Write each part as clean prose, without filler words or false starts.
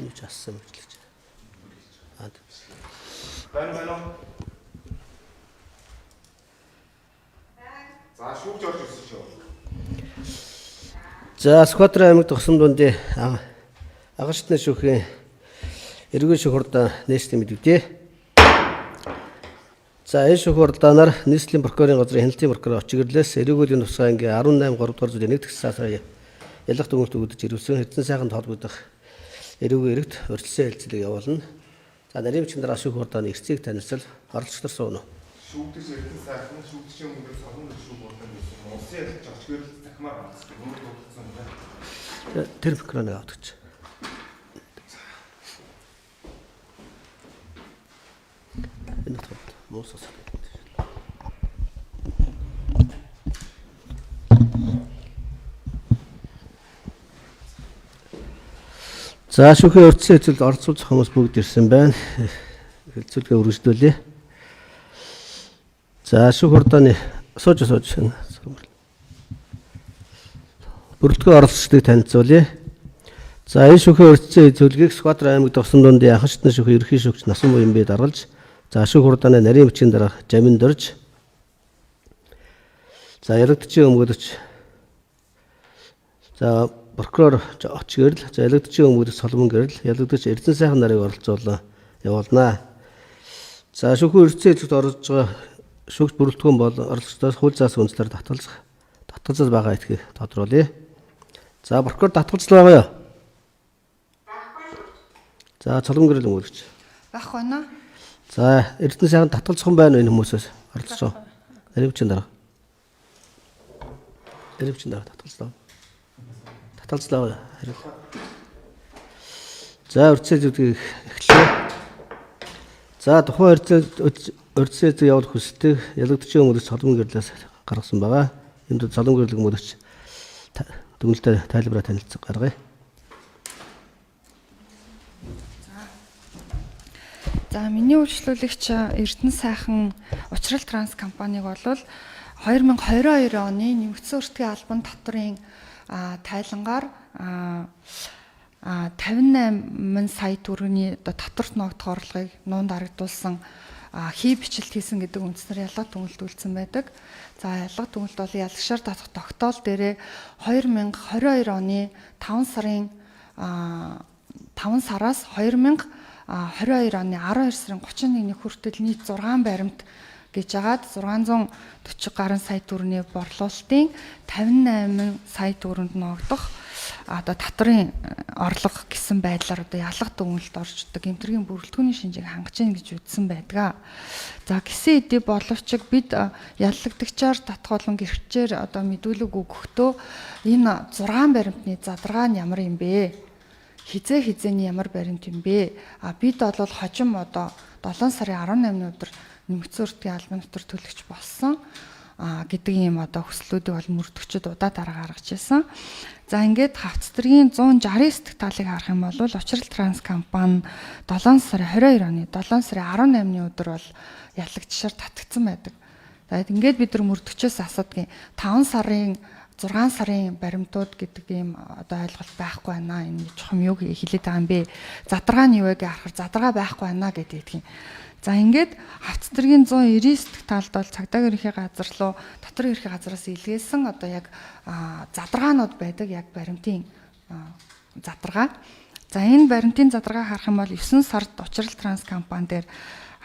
Юу ч ассан мэтлэж. Байна. За шүүгч орж ирсэн шүү. За Сүхбаатар аймагт Тосом дундын агашны шүүхийн эргэн шүүх хурдан нийслэлийн мэдвэдэ. За энэ шүүх хурдаанаар нийслэлийн прокурорын газрын хяналтын прокурор очиглэлээс эрүүгийн тусгай ангийн 18 3 дугаар зүйлийн 1 сарын ялах дүгнэлт өгдөж ирүүлсэн хэдэн сайхан холбогдох эрүүгийн эрэгт урьдчилан хэлцэлийг явуулна. За нарийн бичгийн дараа шүүх хурдааны эрсцийг танилцал оролцогчдор сууна. Шүүгдэж ирсэн сайхан шүүгчийн өмнөөс олон шүүх хурдан гэсэн улсын ялгч очиглол захимаар гаргасан. Мөн дурдсан байна. Тэр микрофоныг авдаг. Энэ тоо муусас. За шүүхийн урьдчилан хэлцэлд оролцуулах хүмүүс бүгд ирсэн байна. Хэлцүүлгээ үргэлжлүүлье. За шүүх хурдааны сууж. Бүрэлдэхүүн оролцогчдыг танилцуулъя. За энэ шүүхийн урьдчилан хэлцүүлгийг Сүхбаатар аймагт Тосом дундын анхшдны шүүхийн ерөнхий шүүгч Насан Буянбэ даргалж, за шүүх хурдааны нарийн бичгийн дараа Жамин Дорж, за ярагдчийн өмгөөлөгч, за прокурор очгэрл, за ялагдчийн өмгөөлөгч Соломон гэрэл, ялагдагч Эрдэнэ сайхан нарыг оролцуулан явуулнаа. За шүүхийн урьдчилан хэлцэлд орж байгаа шүүгч бүрэлдэхүүн бол оролцогчдоос хууль заасан үндслээр татгалзал байгаа гэдгийг тодруулъя. За прокурор татгалзал байгаа юу? За Соломон гэрэл өмгөөлөгч. Байхгүй байна. За Эрдэнэ сайхан татгалзах байна энэ хүмүүсээс оролцож байгаа. Нарийн бичгийн дараа. Нарийн бичгийн дараа татгалзал. Татгалзал. За урьдчилан хэлцэлийг эхлэе. За тухайн урьдчилан явуулах хүсэлтийг ялагдчийн өмгөөлөгч Соломон гэрлээс гаргасан байгаа. Энд Соломон гэрэл өмгөөлөгч дүгнэлтээр тайлбараа танилцсан гаргая. За миний үйлчлүүлэгч Эрдэнэ сайхан Учрал Транс компаниг бол 2022 оны нэмэгдсэн өртгийн албан татврын тайлангаар 58 сая төгрөгийн татварт ногдох орлогыг нуунд харагдуулсан хий бичлэлт хийсэн гэдэг үндснээр ялга дүгнэлт үйлдсэн байдаг. За ялга дүгнэлт бол ялагшаар татах тогтоол дээрээ 2022 оны 5 сараас 2022 оны 12 сарын 31-ний хүртэл нийт 6 баримт гэж хагаад 640 гаруй сая төгрөгийн борлуулалтын 58 сая төгрөнд ногдох татврын орлого гэсэн байдлаар ялга дүгнэлт орждог эмчилгээний бүрэлдэхүүний шинжийг хангаж ийн гэж үзсэн байдаг. За гисэн хэдий боловч бид яллагдагчаар татгуулан гэрчээр мэдүүлэг өгөхдөө энэ 6 баримтны задаргаа нь ямар юм бэ? Хизээний ямар баримт юм бэ? Бид бол хожим 7 сарын 18-ны өдөр нэмэгдсэн өртгийн албан татвар төлөгч болсон гэдэг ийм хүслүүдийг бол мөрдөгчд удаа дараа гаргаж ирсэн. За ингээд хавцтргийн 169 дэх талыг харах юм бол Учрал Транс компани 7 сарын 22 оны 7 сарын 18-ны өдөр бол яллагчшаар татагдсан байдаг. За ингээд бид нар мөрдөгчөөс асуудгийн 5 сарын 6 сарын баримтууд гэдэг ийм ойлголт байхгүй байна. Энэ чухам юу хэлээд байгаа юм бэ? Задаргаа нь юу вэ гэж харахаар задаргаа байхгүй байна гэдэг юм. За ингээд хавцтргийн 199 дэх талд бол цагдаагийн ерхий газар руу татврын ерхий газраас илгээсэн яг задаргаанууд байдаг, яг баримтын задаргаа. За энэ баримтын задаргаа харах юм бол 9 сард Учрал Транс компани дээр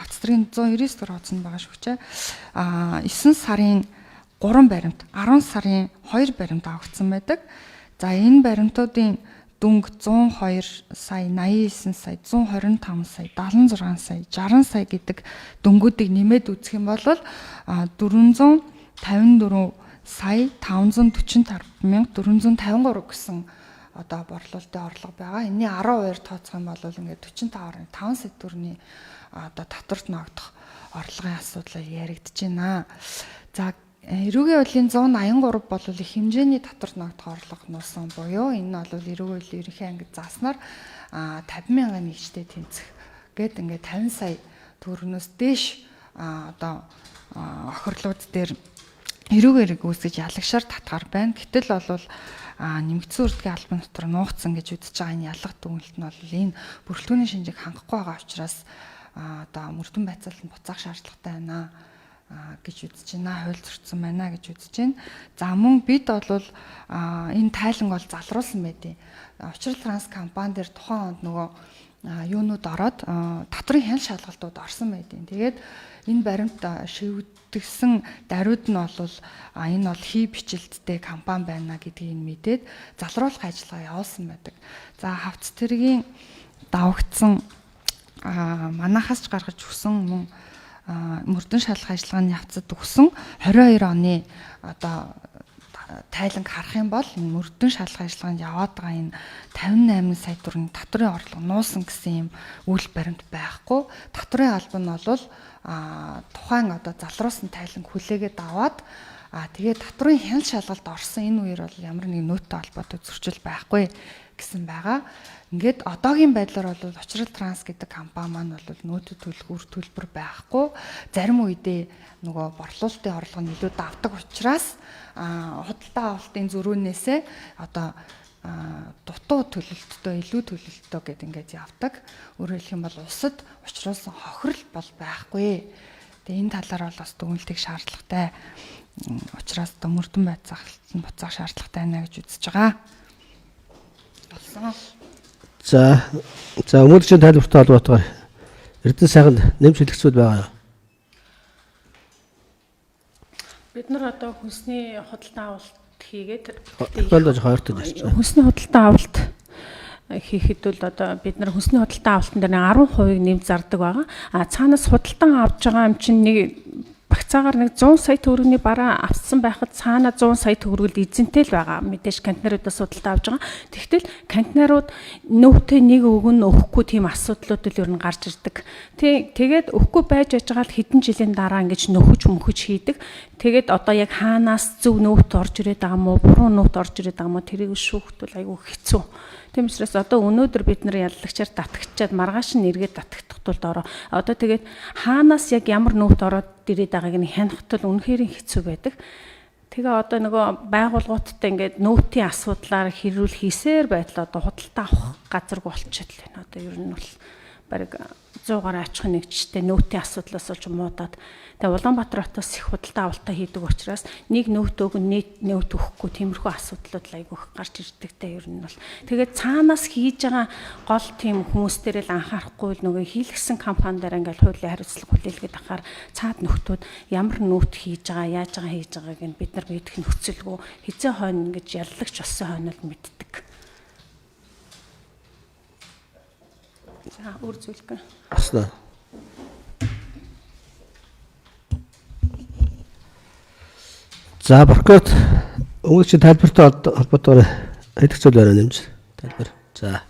хавцтргийн 199 дэх хуудсанд байгаа шүү дээ. 9 сарын 3 баримт, 10 сарын 2 баримт авагдсан байдаг. За энэ баримтуудын дүнг 102 сая, 89 сая, 125 сая, 76 сая, 60 сая гэдэг дүнгуудыг нэмээд үзэх юм бол 454 сая 545,453 гэсэн борлуулалтын орлого байгаа. Энийн 12 тооцох юм бол ингээд 45.5 сая төгрөгийн татварт ногдох орлогын асуудал яригдж байна. За эрүүгийн хуулийн 183 бол их хэмжээний татварт ногдох орлого нуусан буюу энэ бол эрүүгийн хуулийн ерөнхий ангид зааснаар 50,000 нэгжтэй тэнцэх гээд ингээд 50 сая төгрөгнөөс дээш охирлууд дээр эрүүгээр гүйцэж ялагшаар татгаар байна. Гэтэл бол нэмэгдсэн үрдгийн албан дотор нуугдсан гэж үзэж байгаа энэ ялах дүгнэлт нь бол энэ бүрэлдэхүүний шинжийг хангахгүй байгаа учраас одоо мөрдөн байцаалт нь буцаах шаардлагатай байна гэж үзэж байна. Хууль зөрчсөн байна гэж үзэж байна. За мөн бид бол энэ тайлан бол залруулсан байдیں۔ Учрал транс компани дээр тухайн онд нөгөө юунууд ороод татрын хяналт шалгалтууд орсон байдیں۔ Тэгээд энэ баримт шивдэгсэн даруйд нь бол энэ бол хий бичлэлттэй компани байна гэдгийг мэдээд залруулах ажиллагаа явуулсан байдаг. За хавц тэргийн давагдсан манахаас ч гаргаж өгсөн мөн мөрдөн шалгах ажиллагааны явцад өгсөн 22 оны одоо тайланг харах юм бол энэ мөрдөн шалгах ажиллагаанд яваад байгаа энэ 58 сая төгрөгийн татрын орлого нуусан гэсэн юм үйл баримт байхгүй. Татрын албан нь бол тухайн одоо залруулсан тайланг хүлээгээд аваад тэгээд татрын хяналт шалгалт орсон энэ үеэр бол ямар нэг нөөцтэй холбоотой зөрчил байхгүй гэсэн байгаа. Ингээд одоогийн байдлаар бол Учрал Транс гэдэг компани маань бол нөөдөд төлөх төлбөр байхгүй. Зарим үедээ нөгөө борлуулалтын орлого нь илүү давдаг учраас худалдаа авалтын зөрүүнээсээ одоо дутуу төлөлттэй илүү төлөлттэй гэд ингээд явдаг. Өөрөөр хэлэх юм бол улсад учруулсан хохирол бол байхгүй. Тэгээ энэ талаар бол бас дүгнэлтийг шаардлагатай. Учраас одоо мөрдөн байцаалт нь буцаах шаардлагатай байна гэж үзэж байгаа. Болсон. За өмөрчийн тайлбартай холбоотойгоор Эрдэнэ сайханд нэмж хэлэхцүүд байгаа юу? Бид нар одоо хүнсний худалдан авалт хийгээд Холбоотой хоёртой ярьж байгаа. хүнсний худалдан авалт хийхэд бол одоо бид нар хүнсний худалдан авалтан дээр 10% нэмж зардаг байгаа. Цаанаас худалдан авч байгаа юм чинь нэг багцаагаар нэг 100 сая төгрөгийн бараа авсан байхад цаана 100 сая төгрөгөд эзэнтэй л байгаа. Мэдээж контейнеруудаас судалдаа авч байгаа. Тэгтэл контейнерууд нөөтөө нэг өгөн өгөхгүй тийм асуудлууд л ер нь гарч ирдэг. Тэгээд өгөхгүй байж байгаа л хэдэн жилийн дараа ингэж нөхөж хийдэг. Тэгээд одоо яг хаанаас зөв нөөт орж ирээд байгаа мó, буруу нөөт орж ирээд байгаа мó тэрийг шүүхтвэл айгүй хэцүү. Тийм учраас одоо өнөөдөр бид нар яллагчаар татгчаад маргааш нь эргээд татгах тулд одоо тэгээд хаанаас яг ямар нөөт ороод ирээд байгааг нь хянахтал үнэхээр хэцүү байдаг. Тэгээ одоо нөгөө байгууллагуудтай ингээд нөөтийн асуудлаар хэрүүл хийсээр байтал одоо худалдаа авах газаргүй болчиход байна. Одоо ер нь бол бараг 100 гаруй аж ахуйн нэгжтэй нөөтийн асуудлаас болж муудаад тэгээ Улаанбаатар хотоос их худалдаа авалтаа хийдэг учраас нэг нөөт өгөн нөөт өгөхгүй тиймэрхүү асуудлууд айгүйх гарч ирдэгтэй ер нь бол тэгээд цаанаас хийж байгаа гол тийм хүмүүс дээр л анхаарахгүй л нөгөө хийлгсэн компаниудаар ингээл хуулийн хариуцлага хүлээлгээд ахаар цаад нөхдүүд ямар нөөт хийж байгаа яаж байгааг нь бид нар мэдэх нөхцөлгүй хизээ хойно ингэж яллагч болсон хойно л мэддэг. За өөр зүйлгүй. Аснаа. За прокурор өнгөрсөн тайлбартай холбоотойгоор хэлэх зүйл байна нэмж тайлбар. За.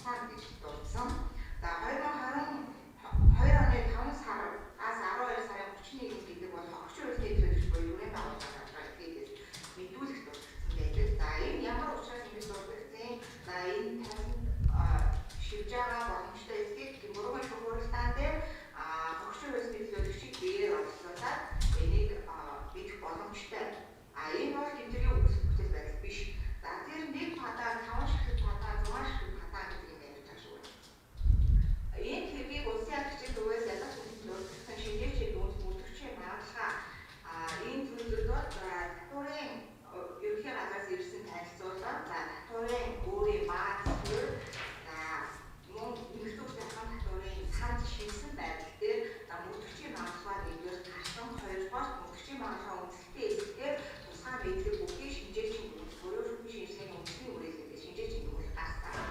хугацаанд гэж дурдсан. За 2022 оны 5 сараас 12 сарын 31-нд гэдэг бол хогшин үйлдвэрлэлийн төлөвлөгч буюу юуны байгууллагаар гэдэгт мэдүүлэх дурдсан байдаг. За энэ ямар учраас ингэж дурдсан? За энэ шивж байгаа боломжтой эсгийг гэмөргөн шугууртан дээр хогшин үйлдвэрлэлийн төлөвлөгчийг биеэр оролцуулаад энийг бих боломжтой. Энэ бол гэмтэргийн үгс байдаг биш. За тэр нэг падаа 5 ширхэг падаа 6 ширхэг падаа гэдэг юм ярьж байгаа шүү. Энэ хэргийг улсын агчид зүгээс ялгаж үзсэн шинжээчид үзүүлэгчийн магадлал энэ зүйлүүд татварын ерөнхий газраас ирсэн танилцуулга, за татварын өөрийн бааз төр, за мөн нэгдүгээр захын татварын санд шийдсэн байдал дээр мөрдөгчийн магадлалаар нэгдүгээр гарсан, хоёрдугаар мөрдөгчийн магадлалаа үнэлтээ эсгээр тусгай мэдлэг бүхий шинжээчийн буюу шинжлэхийн үндэсний үрэлэг шинжээчийн дүгнэлт гаргасан.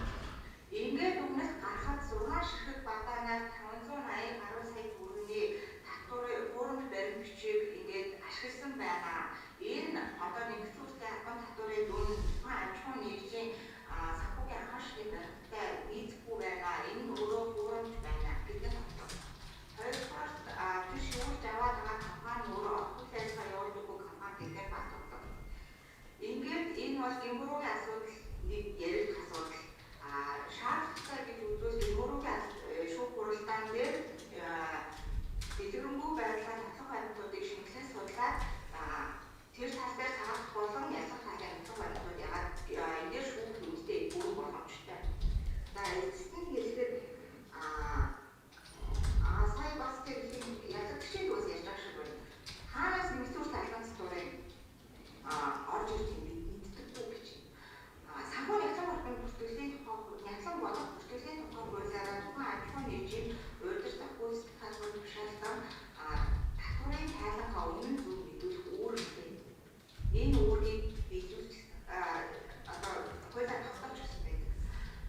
Ингээд дүгнэлт гаргахад 6 ширхэг бадаагаас 580 гаруй сая төгрөгийн татварын хуурамч баримт бичиг ингээд ашигласан байна. Энэ одоо нэгдүгээр аккаунт татварын дүн аж ахуйн нэгжийн санхүүгийн анхаарчлын баримттай нийцэхгүй байна. Энэ өөрөө хуурамч байна гэдэг нь. Хоёрдугаар тэр шүүгч аваад байгаа компани өөрөө отгох ажиллагаа явуулдаг компани гэдэг баталдаг. Ингээд энэ бол гэмөргийн асуудал нэг ярих асуудал. Шаардлагатай гэж үзвэл гэмөргийн шүүх хуралдаан дээр дэлгэрэнгүй байдлаар татлах баримтуудыг шинжилэн судлаад тэр тал дээр цагаах болон ялгах талын татлах баримтууд ягаад энэ дээр шүүх үнэтэй бүрэн боломжтой. За эцэст нь хэлэхэд сая бас тэр ялгагчид үс ярьж байгаа шиг байна. Хаанаас нэгдүгээр талын татварыг орж ирж мэддэггүй гэж. Санхүү няцлан болон бүртгэлийн тухай няцлан болон бүртгэлийн тухай хуулиараа тухайн аж ахуйн нэгжийн урьдчилан захиус татвар тушаалдан татварын тайлангаа өмнө зүйл мэдүүлэх үүрэгтэй. Энэ үүргийг биелүүлж одоо хуулиар тогтоож өгсөн байдаг.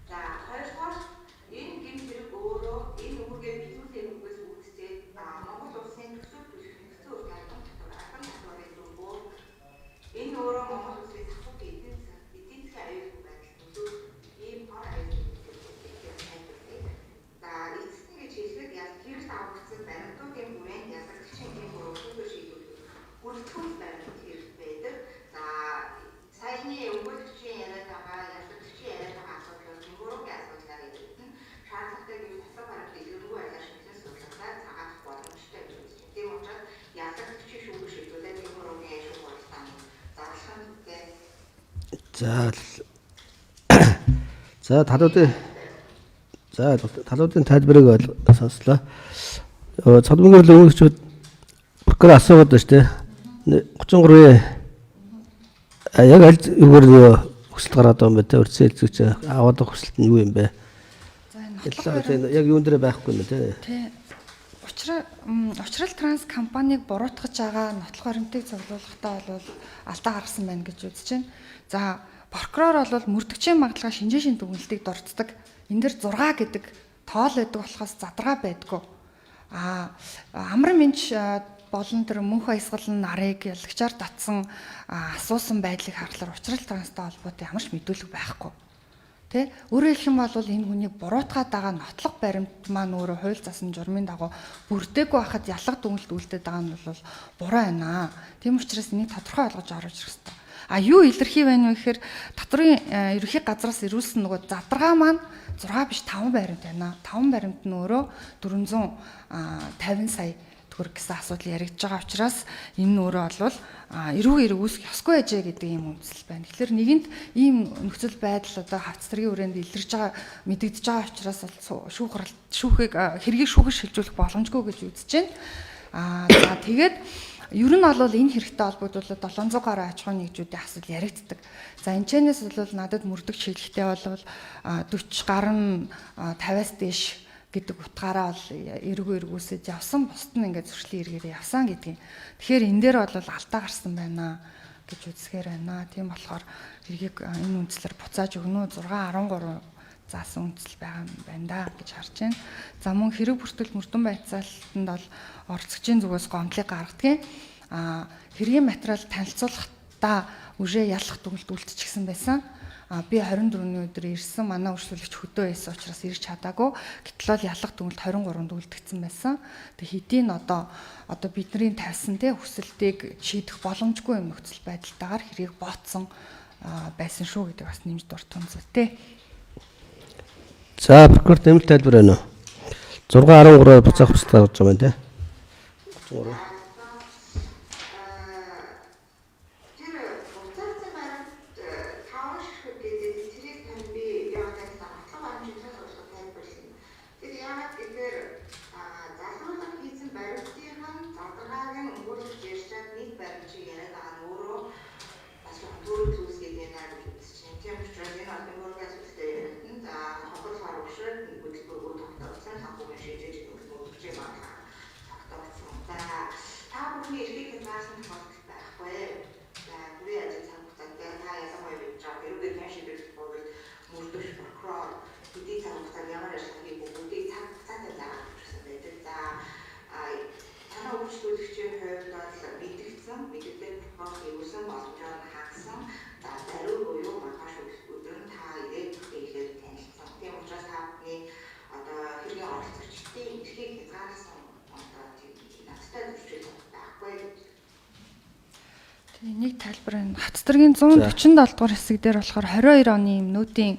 За хоёрдугаар энэ гэмт хэрэг өөрөө энэ үүргээ биелүүлэх үгээс үүдсээ Монгол улсын төсөв төлөвлөгчийн татварын дүнгээр энэ өөрөө Монгол улсын санхүүгийн эдийн засгийн аюулгүй байдал нөлөөлөх ийм хор аюулгүй байдал. За эцэст нь гэж хэлэхэд хэрэгт авагдсан баримтуудын хүрээнд ялгагчийн тийм бүрэлдэхүүн шийдвэрлэх бүрэлдэхүүн баримт хэрэгтэй байдаг. За саяны өмгөөлөгчийн яриад байгаа ялгагчийн яриад байгаа асуудал гэмөргийн асуудлаар яригдана. Шаардлагатай гэж таслах баримт дэлгэрэнгүй байлаа шинжилэн судлаад цагаах боломжтой гэж үзэж байна. Тийм учраас ялгагчийн шүүх шийдвэрлээд гэмөргийн шүүх хуралдааны зарлах нь талуудын тайлбарыг сонслоо. Цалмын гэрэл өгүүлэгчид прокурор асуугаад байна шүү дээ. 33-ийн яг аль юугаар хүсэлт гараад байгаа юм бэ те? Урьдчилан хэлцэгч аваад байгаа хүсэлт нь юу юм бэ? За энэ яг юун дээр байхгүй юм те? тий. Учрал транс компанийг буруутгаж байгаа нотлох баримтыг цуглуулгахдаа бол алдаа гаргасан байна гэж үзэж байна. За прокурор бол мөрдөгчийн магадлалаа шинжээчийн дүгнэлтийг дурддаг. Энэ дэр 6 гэдэг тоол байдаг болохоос задгаа байдгүй. Амар минь болон тэр мөнх баясгалан нарыг ялгчаар татсан асуусан байдлыг харахаар учрал транстай холбоотой ямар ч мэдүүлэг байхгүй. Тэ өөрөөр хэлэх юм бол энэ хүнийг буруутгаад байгаа нотлох баримт маань өөрөө хууль засан журмын дагуу бүрдээгүй байхад ялга дүгнэлт үлдээд байгаа нь бол буруу байна. Тийм учраас энийг тодорхой ойлгож оруулж ирэх хэрэгтэй. Юу илэрхий байна вэ гэхээр татварын ерөнхий газраас ирүүлсэн нөгөө задгаа маань 6 биш 5 баримт байна. 5 баримт нь өөрөө 450 сая төгрөг гэсэн асуудал яригдж байгаа учраас энэ нь өөрөө бол эрүүг эрэг үүсэх ёсгүй ажээ гэдэг ийм үндэслэл байна. Тэгэхээр нэгэнд ийм нөхцөл байдал одоо хавц цэргийн хүрээнд илэрж байгаа мэдэгдэж байгаа учраас шүүхийг хэргийг шүүхэж шилжүүлэх боломжгүй гэж үзэж байна. За тэгээд ер нь бол энэ хэрэгтэй холбогдуулаад 700 гаруй аж ахуйн нэгжүүдийн асуудал яригддаг. За энэ чэнэс бол надад мөрдөгч хэлэхдээ бол 40 гаруй 50-аас дээш гэдэг утгаараа бол эргүү эргүүсэж явсан, бусд нь ингээд зөрчлийн эргээр явсан гэдгийг. Тэгэхээр энэ дээр бол алдаа гарсан байна гэж үзэхээр байна. Тийм болохоор хэргийг энэ үндслэр буцааж өгнө 6 13 заасан үндсэл байгаа юм байна да гэж харж байна. За мөн хэрэг бүртгэл мөрдөн байцаалтанд бол орцогчийн зүгээс гомдлыг гаргадгийг хэргийн материал танилцуулах бусдаа үжээ ялах дүгнэлт үйлдчихсэн байсан. Би 24-ний өдөр ирсэн, манай өршөөлөгч хөдөө байсан учраас ирж чадаагүй. Гэтэл бол ялах дүгнэлт 23-нд үйлдэгдсэн байсан. Тэг хэдийн одоо бидний тавьсан те хүсэлтийг шийдэх боломжгүй юм нөхцөл байдалтайгаар хэрийг бооцсон байсан шүү гэдэг бас нэмж дуртан зү те. За прокурор нэмэлт тайлбар байна уу? 613 буцаах хүсэлт гаргаж байгаа юм те. 33. Нэг тайлбар энэ Хацдаргийн 147 дугаар хэсэг дээр болохоор 22 оны юм нүүдийн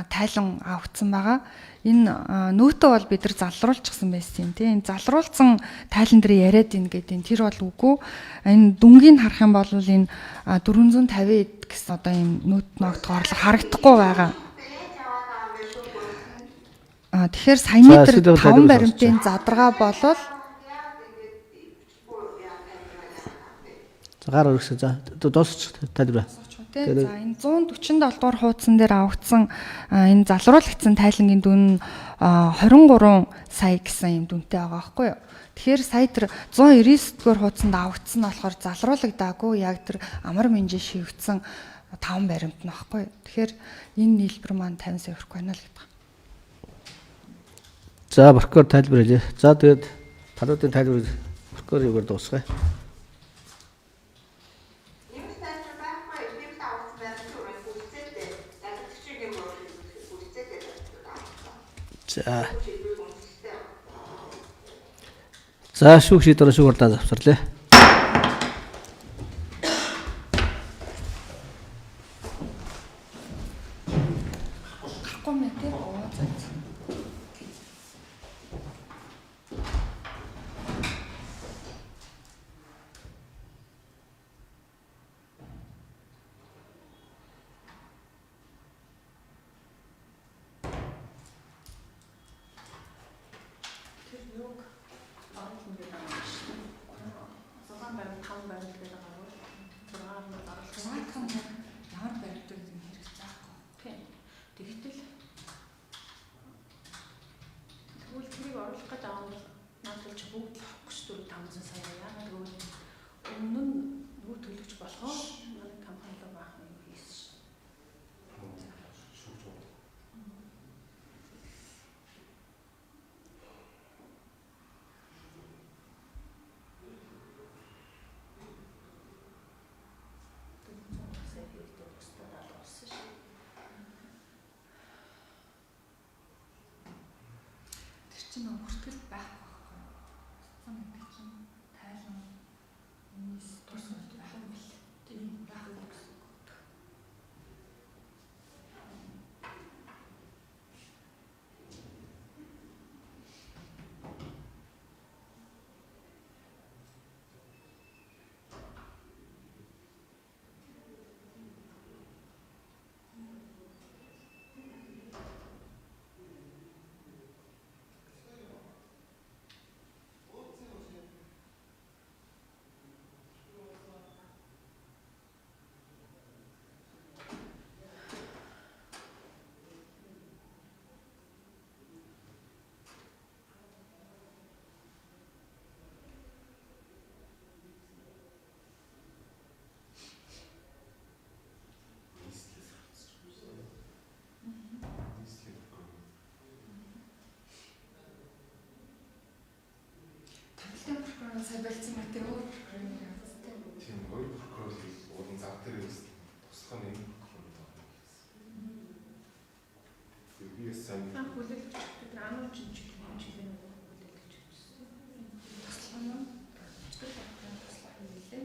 тайлан авагдсан байгаа. Энэ нөөтөө бол бид нар залруулчихсан байсан тийм. Энэ залруулсан тайлан дээр яриад ийн гэдэг. Тэр бол үгүй. Энэ дүнгийг харах юм бол энэ 450 гэсэн одоо ийм нөөт ногдгоор харагдахгүй байгаа. Тэгэхээр саяны дээр 5 баримтын задаргаа болол Гар өргөсөн. За дуусч тайлбар. За энэ 147 дугаар хуудсан дээр авагдсан энэ залруулагдсан тайлангийн дүн 23 сая гэсэн юм дүнтэй байгаа байхгүй юу. Тэгэхээр сая тэр 199 дугаар хуудсанд авагдсан нь болохоор залруулагдаагүй яг тэр амар мэнжээ шивгдсэн 5 баримт нь байхгүй юу. Тэгэхээр энэ нийлбэр маань 50 сая өрөхгүй байна л гэдэг. За прокурор тайлбар хэлье. За тэгээд талуудын тайлбар прокурор юугаар дуусгая. За шүүх шийдвэр шүүх хурлаа завсарлаа. Гарахгүй мэ тий. Чинь өртгөл байхгүй байхгүй. Цан гэдэг чинь тайлан энэс тус байх юм бэл. Тийм байх гэсэн. Анууч нь ч хэмжээ нэг үлээлж өгсөн. Туслах нь өчгөл батрын туслах юм билээ.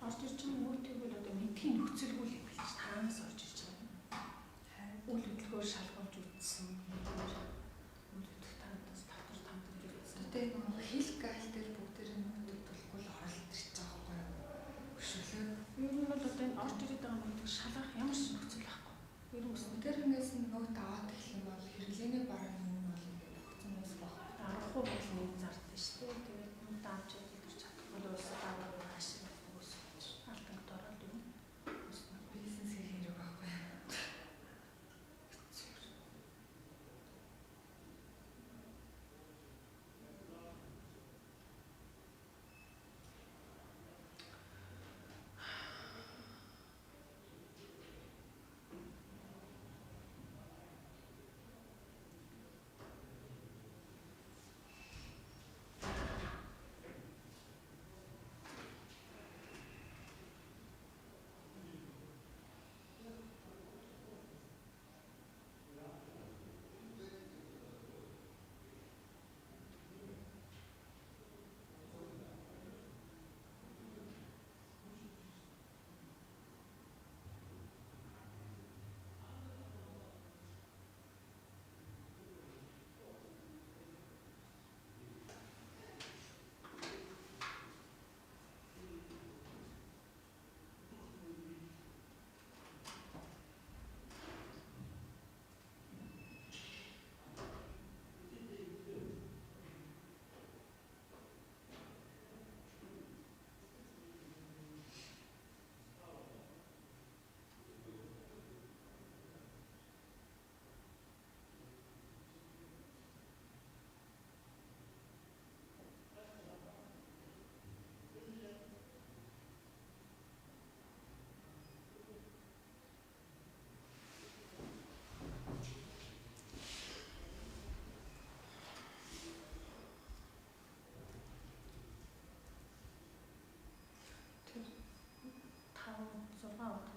Орж ирж байгаа нөгөөтэйг бол одоо мэдхийн нөхцөлгүй л юм биш таанаас орж ирж байгаа. Үйл хөдлөхөөр шалгуулж үзсэн. Үйл хөдлөх таандаас татвар тамдаг гэсэн. Тэгээд нөгөө хил гайл дээр бүгдээр нүүдэл тулгүй л оролт ирж байгаа байхгүй юу? Хөшөөлөө. Ер нь бол одоо энэ орж ирээд байгаа мэдгийг шалгах ямар ч нөхцөл байхгүй. Ер нь өснө. Тэрнээс нөгөө таваад гэх юм бол хэрэглээний бараг юм бол ингээд огцон бас баг. 10% бол нэг зардсан шүү дээ. Тэгээд нүд авч идэж чадахгүй бол уусаа даваа хаашаа өсөж алтанд ороод юм. Өснө. Бизнес хийх хэрэг байхгүй юу?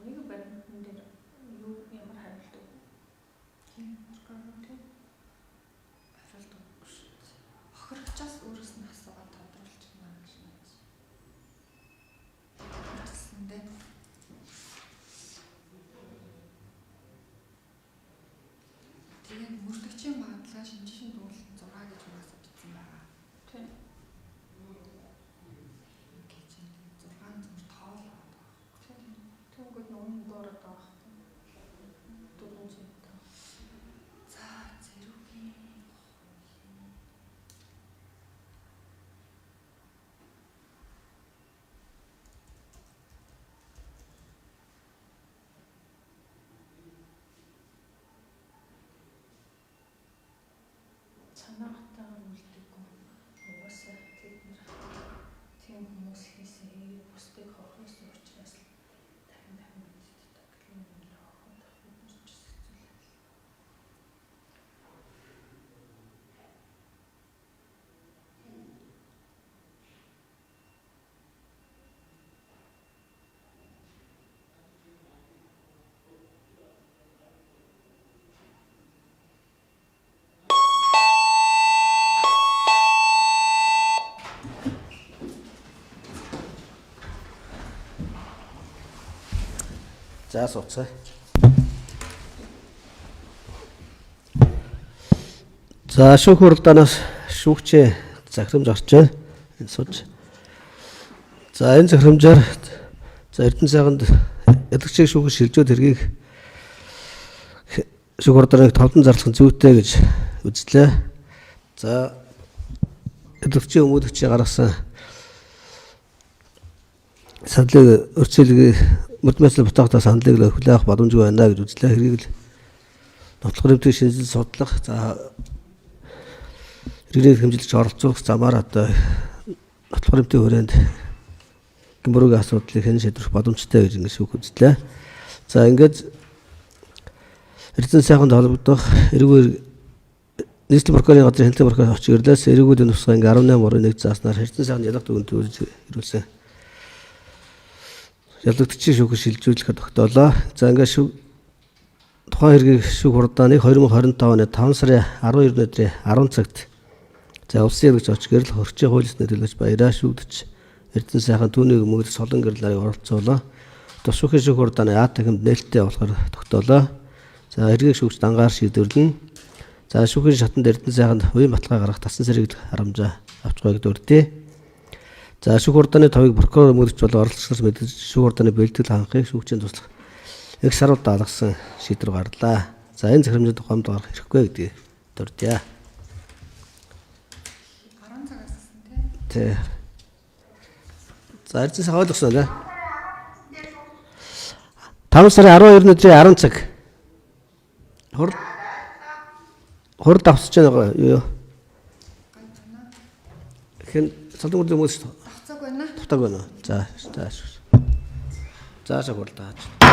Нэг баримт дээр юу ямар хариулт өг. Тийм тийм. Хариулт өгөхгүй шүү. Хохирчаас өөрөөс нь асуугаад тодруулж байна гэж байна. Тэсэндээ тэгээд мөрдөгчийн магадлал шинжлэхийн дүгнэлт 6 гэж угаас бичсэн байгаа. Тийм. Гэж 6 зүр тоол байгаа. Тэнгүүд нүүн доороод байгаа. Дөрвөн зэт. За зэрүүгийн санаатай үлдээгүй. Угаасаа тэд нэр тийм хүмүүс хийсэн хэрэг бусдыг хохиосон учраас л дахин мэддэг юм байна. Хохиод бид нар ч хэцүүлээ. За сууцгаа. За шүүх хуралдаанаас шүүгчээ захирамж орж байна. Энэ сууж. За энэ захирамжаар за Эрдэнэ сайханд ялагчийг шүүх шилжүүлж хэргийг шүүх хуралдааныг товлон зарлах нь зүйтэй гэж үзлээ. За ялагчийн өмгөөлөгчийн гаргасан сандлыг өрцөлгийг мөрдмэсэл бутаахтаа сандлыг л хүлээх боломжгүй байна гэж үзлээ. Хэргийг л нотлох нэмтийг шинжил судлах за иргэнийг хэмжилж оролцох замаар одоо нотлох нэмтийн хүрээнд гэмбүргийн асуудлыг хэн шийдвэрх боломжтой гэж ингэ шүүх үзлээ. За ингээд Эрдэнэ сайханд холбогдох эргүү нийслэлийн прокурорын газрын хяналтын прокурор очиж ирлээс эргүүдийн нусгаа ингээ 18/1 зааснаар Эрдэнэ сайханд ялах дүгнэлт ирүүлсэн. Ялагдагчийн шүүхийг шилжүүлэхэд тогтоолоо. За ингээ тухайн хэргийг шүүх хуралдааныг 2025 оны 5 сарын 12-ны 10 цагт за улсын хэрэгж очиж гэрэл хорчийн хуулиас нэрлэж баяраа шүүгдэж Эрдэнэ сайхан түүнийг мөнгөд солон гэрэл нарыг оролцоолоо. Тус шүүхийн шүүх хуралдааны АТК-д нээлттэй болохоор тогтоолоо. За хэргийг шүүгч дангаар шийдвэрлэнэ. За шүүхийн шатанд Эрдэнэ сайханд хувийн баталгаа гаргах тассан сэргийг харамжаа авч байгааг дурдъя. За шүүх хуралдааны товыг прокурор мөрөгч болон оролцогчдоос мэдээж шүүх хуралдааны бэлтгэл хангахыг шүүгчийн туслах их сарууд даалгасан шийдвэр гарлаа. За энэ захирамжийн тухайд гарах хэрэггүй гэдгийг дурдъя. 10 цагаас гэсэн Тэ. тий. За Эрдэнэ сайхан ойлгосон нэ. 5 сарын 12-ны 10 цаг. Хурд авсч байгаа юу? Хэн солон гүрлийн хүмүүс Хацаг байна. тутаг байна. За. Заашаа хурдаа.